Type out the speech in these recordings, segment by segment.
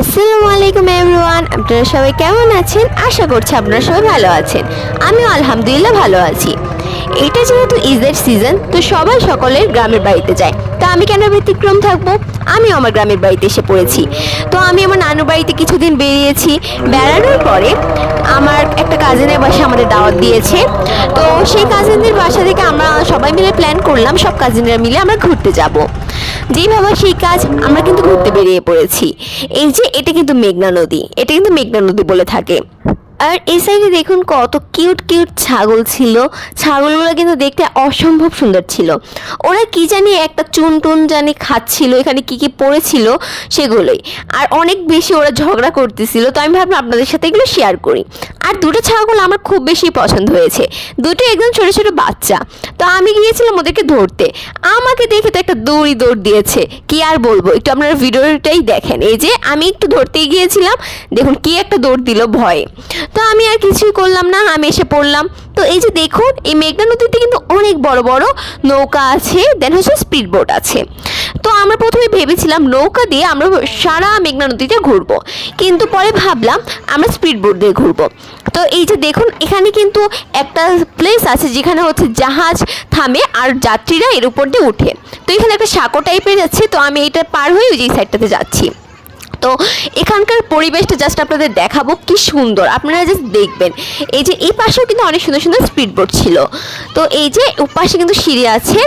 আসসালামু আলাইকুম এভরিওয়ান, আপনারা সবাই কেমন আছেন? আশা করছি আপনারা সবাই ভালো আছেন। আমিও আলহামদুলিল্লাহ ভালো আছি। এটা যেহেতু ঈদের সিজন, তো সবাই সকলের গ্রামের বাড়িতে যায়। তো আমি কেন ব্যতিক্রম থাকবো? আমি আমার গ্রামের বাড়িতে এসে পড়েছি। তো আমি আমার নানুর বাড়িতে কিছুদিন বেরিয়েছি। বেড়ানোর পরে আমার একটা কাজিনের বাসা আমাদের দাওয়াত দিয়েছে। তো সেই কাজিনদের বাসা থেকে আমরা সবাই মিলে প্ল্যান করলাম, সব কাজিনরা মিলে আমরা ঘুরতে যাব। যেই ভাবা সেই কাজ, আমরা কিন্তু ঘুরতে বেরিয়ে পড়েছি। এই যে এটা কিন্তু মেঘনা নদী, এটা কিন্তু মেঘনা নদী বলে থাকে। আর এই সাইডে দেখুন কত কিউট কিউট ছাগল ছিল। ছাগলগুলো কিন্তু দেখতে অসম্ভব সুন্দর ছিল। ওরা কি জানি একটা চুন টুন জানি খাচ্ছিল, এখানে কি কি পড়েছিল সেগুলোই। আর অনেক বেশি ওরা ঝগড়া করতেছিল। তো আমি ভাবলাম আপনাদের সাথে এগুলো শেয়ার করি। আর দুটো ছাগল আমার খুব বেশি পছন্দ হয়েছে, দুটো একদম ছোটো ছোটো বাচ্চা। তো আমি গিয়েছিলাম ওদেরকে ধরতে, আমাকে দেখে তো একটা দৌড় দিয়েছে। কি আর বলবো, একটু আপনারা ভিডিওটাই দেখেন। এই যে আমি একটু ধরতেই গিয়েছিলাম, দেখুন কি একটা দৌড় দিল ভয়ে। তো আমি আর কিছুই করলাম না, আমি এসে পড়লাম। তো এই যে দেখুন, এই মেঘনা নদীতে কিন্তু অনেক বড় বড় নৌকা আছে, দেন হচ্ছে স্পিড বোট আছে। তো আমরা প্রথমে ভেবেছিলাম নৌকা দিয়ে আমরা সারা মেঘনা নদীতে ঘুরবো, কিন্তু পরে ভাবলাম আমরা স্পিড বোট দিয়ে ঘুরবো। তো এই যে দেখুন, এখানে কিন্তু একটা প্লেস আছে যেখানে হচ্ছে জাহাজ থামে আর যাত্রীরা এর উপর দিয়ে উঠে। তো এখানে একটা সাঁকো টাইপের যাচ্ছে, তো আমি এটা পার হয়ে ওই যে সাইডটাতে যাচ্ছি। তো এখানকার পরিবেশটা জাস্ট আপনাদের দেখাবো, কি সুন্দর, আপনারা জাস্ট দেখবেন। এই যে এই পাশেও কিন্তু অনেক সুন্দর সুন্দর স্পিড বোট ছিল। তো এই যে পাশে কিন্তু সিঁড়ি আছে।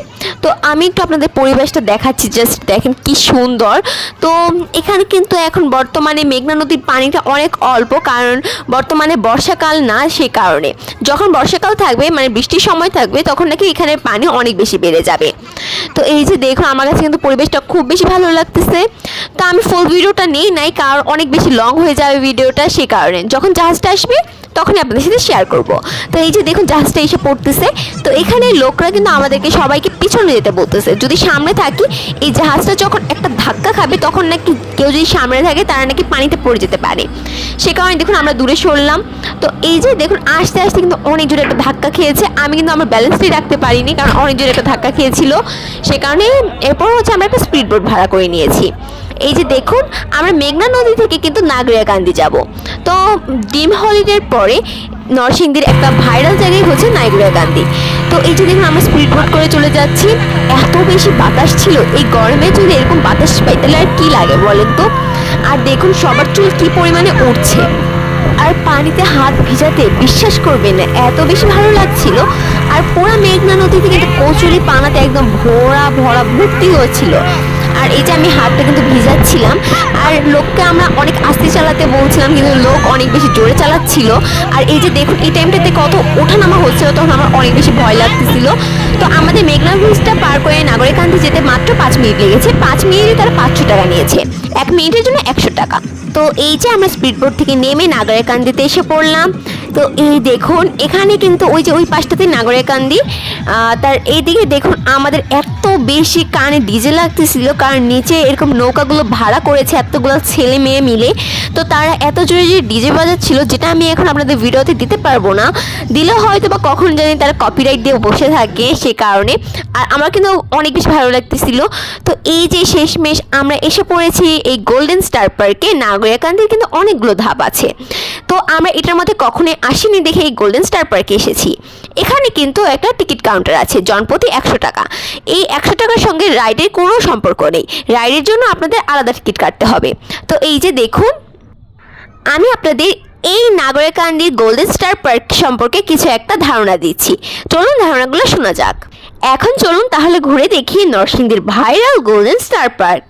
তো আমি একটু আপনাদের পরিবেশটা দেখাচ্ছি, জাস্ট দেখেন কি সুন্দর। তো এখানে কিন্তু এখন বর্তমানে মেঘনা নদীর পানিটা অনেক অল্প, কারণ বর্তমানে বর্ষাকাল না, সেই কারণে। যখন বর্ষাকাল থাকবে, মানে বৃষ্টির সময় থাকবে, তখন নাকি এখানে পানি অনেক বেশি বেড়ে যাবে। তো এই যে দেখুন, আমার কাছে কিন্তু পরিবেশটা খুব বেশি ভালো লাগতেছে। তো আমি ফুল ভিডিওটা নেই নাই, কারণ অনেক বেশি লং হয়ে যাবে ভিডিওটা, সেই কারণে। যখন জাহাজটা আসবে তখনই আপনাদের সাথে শেয়ার করব। তো এই যে দেখুন, জাহাজটা এসে পড়তেছে। তো এখানে লোকরা কিন্তু আমাদেরকে সবাইকে পিছনে যেতে বলতেছে। যদি সামনে থাকি, এই জাহাজটা যখন একটা ধাক্কা খাবে, তখন নাকি কেউ যদি সামনে থাকে তারা নাকি পানিতে পড়ে যেতে পারে। সে কারণে দেখুন আমরা দূরে সরলাম। তো এই যে দেখুন, আস্তে আস্তে কিন্তু অনেক জোরে একটা ধাক্কা খেয়েছে। আমি কিন্তু আমার ব্যালেন্সটাই রাখতে পারিনি, কারণ অনেক জোরে একটা ধাক্কা খেয়েছিল। সে কারণে এরপর হচ্ছে আমরা একটা স্পিড বোট ভাড়া করে নিয়েছি। এই যে দেখুন, আমরা মেঘনা নদী থেকে কিন্তু নাগরিয়াকান্দি যাব। তো ডিম হলিডের পরে নরসিংদীর একটা ভাইরাল জায়গায় হচ্ছে নাগরিয়াকান্দি। তো এই যে দেখুন, আমরা স্পিড বোট করে চলে যাচ্ছি। এত বেশি বাতাস ছিল, এই গরমে যদি এরকম বাতাস পাই তাহলে আর কি লাগে বলেন তো। আর দেখুন সবার চুল কি পরিমাণে উঠছে, আর পানিতে হাত ভিজাতে বিশ্বাস করবেন না, এত বেশি ভালো লাগছিল। আর পুরো মেঘনা নদীতে কিন্তু কচুরি পানাতে একদম ভরা ভর্তি হয়েছিল। আর এই যে আমি হাতটা কিন্তু ভিজাচ্ছিলাম, আর লোককে আমরা অনেক আস্তে চালাতে বলছিলাম, কিন্তু লোক অনেক বেশি জোরে চালাচ্ছিল। আর এই যে দেখুন, এই টাইমটাতে কত ওঠানামা হচ্ছিল, তখন আমার অনেক বেশি ভয় লাগতেছিল। তো আমাদের মেঘনা ব্রিজটা পার করে নাগরিকান্দি যেতে মাত্র 5 মিনিট লেগেছে। 5 মিনিটে তারা 500 টাকা নিয়েছে, 1 মিনিটের জন্য 100 টাকা। তো এই যে আমরা স্পিড বোট থেকে নেমে নাগরিকান্দিতে এসে পড়লাম। তো এই দেখুন, এখানে কিন্তু ওই যে ওই পাশটাতে নাগরিকান্দি, তার এইদিকে দেখুন আমাদের এত বেশি কানে ডিজে লাগতেছিল, কারণ নিচে এরকম নৌকাগুলো ভাড়া করেছে এতগুলো ছেলে মেয়ে মিলে। তো তারা এত জোরে যে ডিজে বাজাচ্ছিল, যেটা আমি এখন আপনাদের ভিডিওতে দিতে পারবো না, দিলে হয়তো বা কখন জানি তারা কপিরাইট দিয়ে বসে থাকে, সে কারণে। আর আমার কিন্তু অনেক বেশি ভালো লাগতেছিল। তো এই যে শেষমেশ আমরা এসে পড়েছি এই গোল্ডেন স্টার পার্কে। নাগরিকান্দির কিন্তু অনেকগুলো ধাপ আছে, তো আমরা এটার মধ্যে কখনোই আসিনি দেখে এই গোল্ডেন স্টার পার্কে এসেছি। এখানে কিন্তু একটা টিকিট কাউন্টার আছে, জনপ্রতি 100 টাকা। এই 100 টাকার সঙ্গে রাইডের কোনো সম্পর্ক নেই, রাইডের জন্য আপনাদের আলাদা টিকিট কাটতে হবে। তো এই যে দেখুন, আমি আপনাদের এই নাগরিকান্দির গোল্ডেন স্টার পার্ক সম্পর্কে কিছু একটা ধারণা দিচ্ছি। চলুন ধারণাগুলো শোনা যাক। এখন চলুন তাহলে ঘুরে দেখি নরসিংদীর ভাইরাল গোল্ডেন স্টার পার্ক।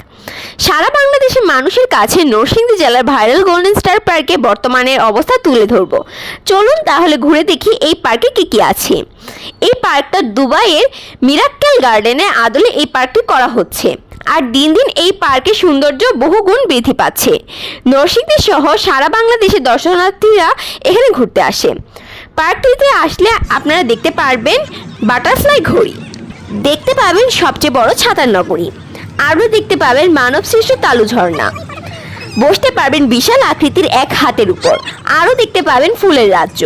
সারা বাংলাদেশের মানুষের কাছে নরসিংদী জেলার ভাইরাল গোল্ডেন স্টার পার্কে বর্তমানের অবস্থা তুলে ধরব। চলুন তাহলে ঘুরে দেখি এই পার্কে কি কি আছে। এই পার্কটা দুবাইয়ের মিরাক্কেল গার্ডেনের আদলে এই পার্কটি করা হচ্ছে। আর দিন দিন এই পার্কের সৌন্দর্য বহুগুণ বৃদ্ধি পাচ্ছে। নরসিংদী সহ সারা বাংলাদেশের দর্শনার্থীরা এখানে ঘুরতে আসে। পার্কটিতে আসলে আপনারা দেখতে পারবেন বাটারফ্লাই ঘড়ি, দেখতে পাবেন সবচেয়ে বড় ছাতার নগরী, আরও দেখতে পাবেন মানব সৃষ্ট তালু ঝর্ণা, বসতে পারবেন বিশাল আকৃতির এক হাতের উপর, আরও দেখতে পাবেন ফুলের রাজ্য,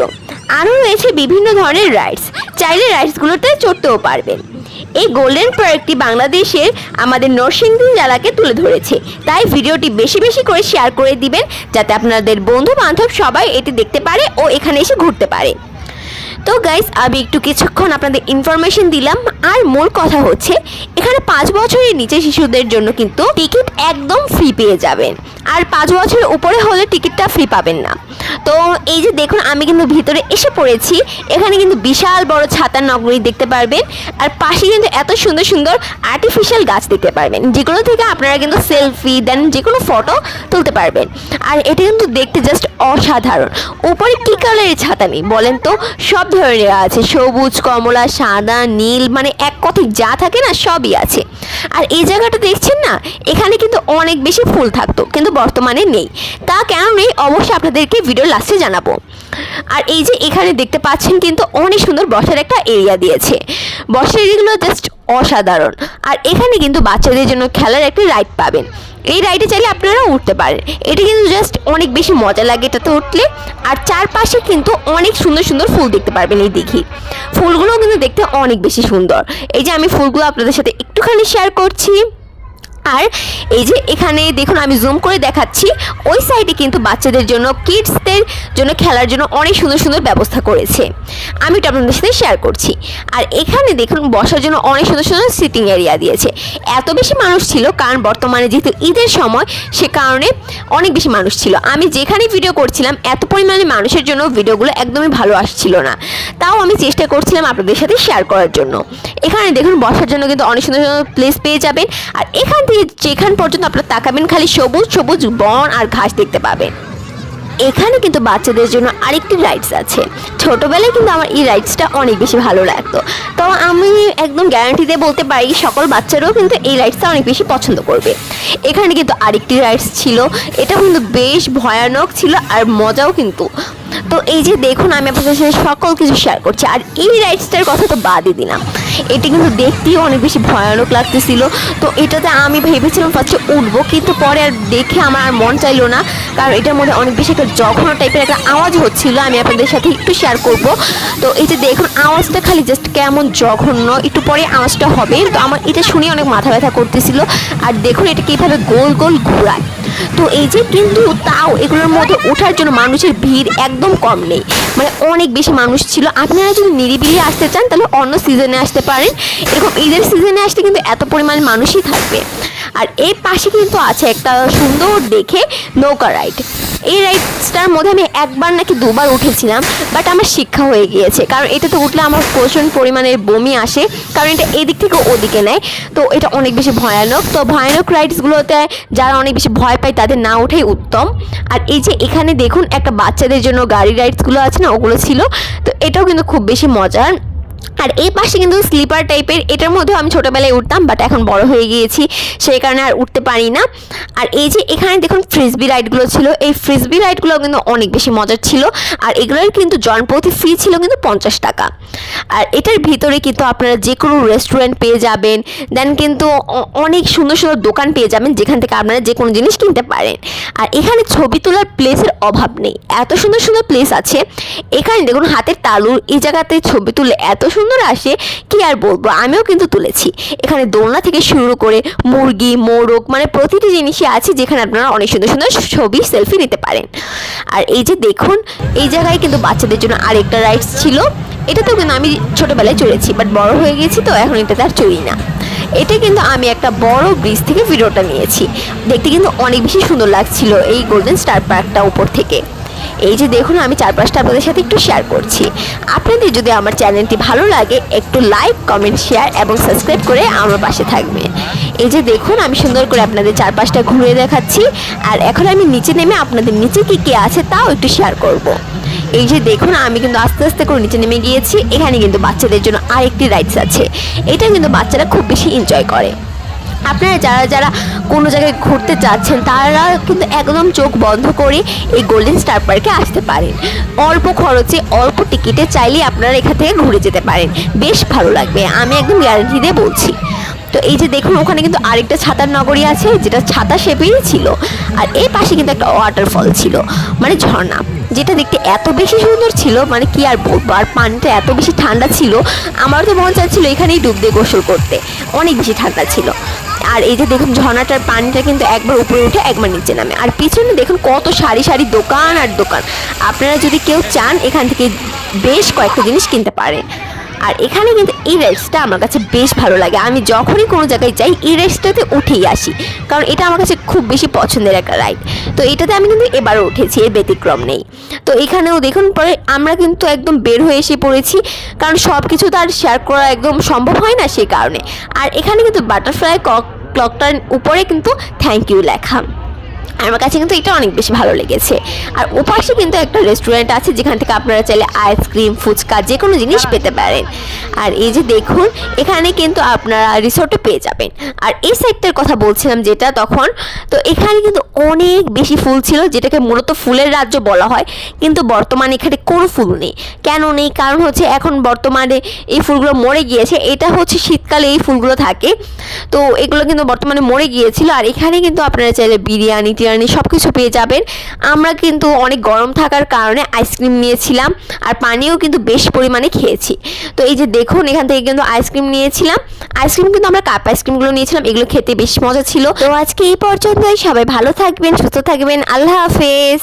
আরও রয়েছে বিভিন্ন ধরনের রাইডস, চাইলে রাইডসগুলোতে চড়তেও পারবেন। এই গোল্ডেন পার্কটি বাংলাদেশের আমাদের নরসিংদী জেলাকে তুলে ধরেছে। তাই ভিডিওটি বেশি বেশি করে শেয়ার করে দিবেন, যাতে আপনাদের বন্ধু বান্ধব সবাই এটি দেখতে পারে ও এখানে এসে ঘুরতে পারে। তো গাইস, আমি একটু কিছুক্ষণ আপনাদের ইনফরমেশন দিলাম। আর মূল কথা হচ্ছে, এখানে 5 বছরের নিচে শিশুদের জন্য কিন্তু টিকিট একদম ফ্রি পেয়ে যাবেন, আর 5 বছরের উপরে হলে টিকিটটা ফ্রি পাবেন না। তো এই যে দেখুন, আমি কিন্তু ভিতরে এসে পড়েছি। এখানে কিন্তু বিশাল বড় ছাতার নগরী দেখতে পারবেন, আর পাশে কিন্তু এত সুন্দর সুন্দর আর্টিফিশিয়াল গাছ দেখতে পারবেন, যেগুলো থেকে আপনারা কিন্তু সেলফি দেন যে কোনো ফটো তুলতে পারবেন। আর এটা কিন্তু দেখতে জাস্ট অসাধারণ। উপরে কী কালারের ছাতা নেই বলেন তো? সব ধরনের আছে, সবুজ, কমলা, সাদা, নীল, মানে এক কথায় যা থাকে না সবই আছে। আর এই জায়গাটা দেখছেন না, এখানে কিন্তু অনেক বেশি ফুল থাকতো, কিন্তু বর্তমানে নেই। তা কেন নেই অবশ্যই আপনাদেরকে ভিডিও লাস্টে জানাবো। আর এই যে এখানে দেখতে পাচ্ছেন কিন্তু অনেক সুন্দর বসার একটা এরিয়া দিয়েছে। বসার এরিয়াগুলো জাস্ট অসাধারণ। আর এখানে কিন্তু বাচ্চাদের জন্য খেলার একটা রাইড পাবেন। এই রাইডে চাইলে আপনারা উঠতে পারেন। এটা কিন্তু জাস্ট অনেক বেশি মজা লাগে এটাতে উঠলে। আর চারপাশে কিন্তু অনেক সুন্দর সুন্দর ফুল দেখতে পারবেন। এই দেখি ফুলগুলোও কিন্তু দেখতে অনেক বেশি সুন্দর। এই যে আমি ফুলগুলো আপনাদের সাথে একটুখানি শেয়ার করছি। আর এই যে এখানে দেখুন, আমি জুম করে দেখাচ্ছি, ওই সাইডে কিন্তু বাচ্চাদের জন্য, কিডসদের জন্য খেলার জন্য অনেক সুন্দর সুন্দর ব্যবস্থা করেছে। আমি এটা আপনাদের সাথে শেয়ার করছি। আর এখানে দেখুন বসার জন্য অনেক সুন্দর সুন্দর সিটিং এরিয়া দিয়েছে। এত বেশি মানুষ ছিল, কারণ বর্তমানে যেহেতু ঈদের সময়, সে কারণে অনেক বেশি মানুষ ছিল। আমি যেখানে ভিডিও করছিলাম এত পরিমাণে মানুষের জন্য ভিডিওগুলো একদমই ভালো আসছিল না। তাও আমি চেষ্টা করছিলাম আপনাদের সাথে শেয়ার করার জন্য। এখানে দেখুন বসার জন্য কিন্তু অনেক সুন্দর সুন্দর প্লেস পেয়ে যাবেন। আর এখান যেখান পর্যন্ত আপনারা তাকাবেন, খালি সবুজ সবুজ বন আর ঘাস দেখতে পাবেন। এখানে কিন্তু বাচ্চাদের জন্য আরেকটি রাইডস আছে। ছোটোবেলায় কিন্তু আমার এই রাইডসটা অনেক বেশি ভালো লাগতো। তো আমি একদম গ্যারান্টি দিয়ে বলতে পারি সকল বাচ্চারাও কিন্তু এই রাইডসটা অনেক বেশি পছন্দ করবে। এখানে কিন্তু আরেকটি রাইডস ছিল, এটা কিন্তু বেশ ভয়ানক ছিল আর মজাও কিন্তু। তো এই যে দেখুন, আমি আপনাদের সাথে সকল কিছু শেয়ার করছি। আর এই রাইডসটার কথা তো বাদই দিলাম, এটি কিন্তু দেখতেও অনেক বেশি ভয়ানক লাগতেছিল। তো এটাতে আমি ভেবেছিলাম ফার্স্টে উঠবো, কিন্তু পরে আর দেখে আমার আর মন চাইলো না, কারণ এটার মধ্যে অনেক বেশি একটা জঘন্য টাইপের একটা আওয়াজ হচ্ছিল। আমি আপনাদের সাথে একটু শেয়ার করব। তো এই যে দেখুন, আওয়াজটা খালি জাস্ট কেমন জঘন্য, একটু পরে আওয়াজটা হবে। তো আমার এটা শুনে অনেক মাথা ব্যথা করতেছিল। আর দেখুন এটা কীভাবে গোল গোল ঘোরায়। তো এই যে কিন্তু তাও এগুলোর মধ্যে ওঠার জন্য মানুষের ভিড় একদম কম নেই, মানে অনেক বেশি মানুষ ছিল। আপনারা যদি নিরিবিলি আসতে চান তাহলে অন্য সিজনে আসতে পারেন। এরকম ঈদের সিজনে আসতে কিন্তু এত পরিমাণ মানুষই থাকবে। আর এই পাশে কিন্তু আছে একটা সুন্দর দেখে নৌকা রাইড। এই রাইডসটার মধ্যে আমি একবার নাকি 2বার উঠেছিলাম, বাট আমার শিক্ষা হয়ে গিয়েছে, কারণ এটাতে উঠলে আমার প্রচুর পরিমাণের বমি আসে, কারণ এটা এদিক থেকে ওদিকে নেয়। তো এটা অনেক বেশি ভয়ানক। তো ভয়ানক রাইডসগুলোতে যারা অনেক বেশি ভয় পায় তাদের না ওঠাই উত্তম। আর এই যে এখানে দেখুন একটা বাচ্চাদের জন্য গাড়ি রাইডসগুলো আছে না, ওগুলো ছিল। তো এটাও কিন্তু খুব বেশি মজার। আর এই পাশে কিন্তু স্লিপার টাইপের, এটার মধ্যেও আমি ছোটোবেলায় উঠতাম, বাট এখন বড় হয়ে গিয়েছি সেই কারণে আর উঠতে পারি না। আর এই যে এখানে দেখুন ফ্রিসবি রাইডগুলো ছিল। এই ফ্রিসবি রাইডগুলো কিন্তু অনেক বেশি মজার ছিল। আর এগুলোর কিন্তু জনপ্রতি ফি ছিল কিন্তু 50 টাকা। আর এটার ভিতরে কিন্তু আপনারা যে কোনো রেস্টুরেন্ট পেয়ে যাবেন, দেন কিন্তু অনেক সুন্দর সুন্দর দোকান পেয়ে যাবেন, যেখান থেকে আপনারা যে কোনো জিনিস কিনতে পারেন। আর এখানে ছবি তোলার প্লেসের অভাব নেই, এত সুন্দর সুন্দর প্লেস আছে। এখানে দেখুন হাতের তালুর, এই জায়গাতে ছবি তুলে এত সুন্দর আসে কি আর বলবো, আমিও কিন্তু তুলেছি। এখানে দোলনা থেকে শুরু করে মুরগি, মোরগ, মানে প্রতিটি জিনিসই আছে, যেখানে আপনারা অনেক সুন্দর সুন্দর ছবি, সেলফি নিতে পারেন। আর এই যে দেখুন, এই জায়গায় কিন্তু বাচ্চাদের জন্য আরেকটা রাইডস ছিল। এটাতেও কিন্তু আমি ছোটোবেলায় চড়েছি, বাট বড় হয়ে গেছি তো এখন এটাতে আর চড়ি না। এটা কিন্তু আমি একটা বড় ব্রিজ থেকে ভিডিওটা নিয়েছি। দেখতে কিন্তু অনেক বেশি সুন্দর লাগছিল এই গোল্ডেন স্টার পার্কটা উপর থেকে। এই যে দেখুন, আমি চারপাশটা আপনাদের সাথে একটু শেয়ার করছি। আপনাদের যদি আমার চ্যানেলটি ভালো লাগে একটু লাইক, কমেন্ট, শেয়ার এবং সাবস্ক্রাইব করে আমার পাশে থাকবে। এই যে দেখুন, আমি সুন্দর করে আপনাদের চারপাশটা ঘুরে দেখাচ্ছি। আর এখন আমি নিচে নেমে আপনাদের নিচে কী কী আছে তাও একটু শেয়ার করব। এই যে দেখুন, আমি কিন্তু আস্তে আস্তে করে নিচে নেমে গিয়েছি। এখানে কিন্তু বাচ্চাদের জন্য আরেকটি রাইডস আছে, এটা কিন্তু বাচ্চারা খুব বেশি এনজয় করে। আপনারা যারা যারা কোনো জায়গায় ঘুরতে যাচ্ছেন তারা কিন্তু একদম চোখ বন্ধ করে এই গোল্ডেন স্টার পার্কে আসতে পারেন। অল্প খরচে, অল্প টিকিটে চাইলে আপনারা এখান থেকে ঘুরে যেতে পারেন, বেশ ভালো লাগবে, আমি একদম গ্যারান্টি দিয়ে বলছি। তো এই যে দেখুন ওখানে কিন্তু আরেকটা ছাতার নগরী আছে, যেটা ছাতা শেপেরই ছিল। আর এই পাশে কিন্তু একটা ওয়াটারফল ছিল, মানে ঝর্ণা, যেটা দেখতে এত বেশি সুন্দর ছিল, মানে কি আর বলবো। আর পানিটা এত বেশি ঠান্ডা ছিল, আমার তো মন চাচ্ছিল এখানেই ডুব দিয়ে গোসল করতে, অনেক বেশি ঠান্ডা ছিল। আর এই যে দেখুন ঝর্ণাটার পানিটা কিন্তু একবার উপরে উঠে একবার নিচে নামে। আর পিছনে দেখুন কত সারি সারি দোকান আর দোকান। আপনারা যদি কেউ চান এখান থেকে বেশ কয়েকটা জিনিস কিনতে পারেন। আর এখানে কিন্তু এই রাইডসটা আমার কাছে বেশ ভালো লাগে, আমি যখনই কোনো জায়গায় যাই এই রাইডসটাতে উঠেই আসি, কারণ এটা আমার কাছে খুব বেশি পছন্দের একটা রাইড। তো এটাতে আমি কিন্তু এবারও উঠেছি, এর ব্যতিক্রম নেই। তো এখানেও দেখুন পরে আমরা কিন্তু একদম বের হয়ে এসে পড়েছি, কারণ সব কিছু তো আর শেয়ার করা একদম সম্ভব হয় না, সেই কারণে। আর এখানে কিন্তু বাটারফ্লাই ক্লকটার উপরে কিন্তু থ্যাংক ইউ লেখা, আমার কাছে কিন্তু এটা অনেক বেশি ভালো লেগেছে। আর ওপাশে কিন্তু একটা রেস্টুরেন্ট আছে, যেখান থেকে আপনারা চাইলে আইসক্রিম, ফুচকা যে কোনো জিনিস পেতে পারেন। আর এই যে দেখুন এখানে কিন্তু আপনারা রিসোর্টে পেয়ে যাবেন। আর এই সাইডটার কথা বলছিলাম যেটা তখন, তো এখানে কিন্তু অনেক বেশি ফুল ছিল, যেটাকে মূলত ফুলের রাজ্য বলা হয়। কিন্তু বর্তমানে এখানে কোনো ফুল নেই। কেন নেই? কারণ হচ্ছে এখন বর্তমানে এই ফুলগুলো মরে গিয়েছে। এটা হচ্ছে শীতকালে এই ফুলগুলো থাকে, তো এগুলো কিন্তু বর্তমানে মরে গিয়েছিল। আর এখানে কিন্তু আপনারা চাইলে বিরিয়ানি টিরিয়ানি সব কিছু পেয়ে যাবেন। আমরা কিন্তু অনেক গরম থাকার কারণে আইসক্রিম নিয়েছিলাম, আর পানিও কিন্তু বেশ পরিমাণে খেয়েছি। তো এই যে দেখুন এখান থেকে কিন্তু আইসক্রিম নিয়েছিলাম, আইসক্রিম কিন্তু আমরা কাপ আইসক্রিমগুলো নিয়েছিলাম, এগুলো খেতে বেশ মজা ছিল। তো আজকে এই পর্যন্তই, সবাই ভালো থাকবেন, সুস্থ থাকবেন, আল্লাহ হাফেজ।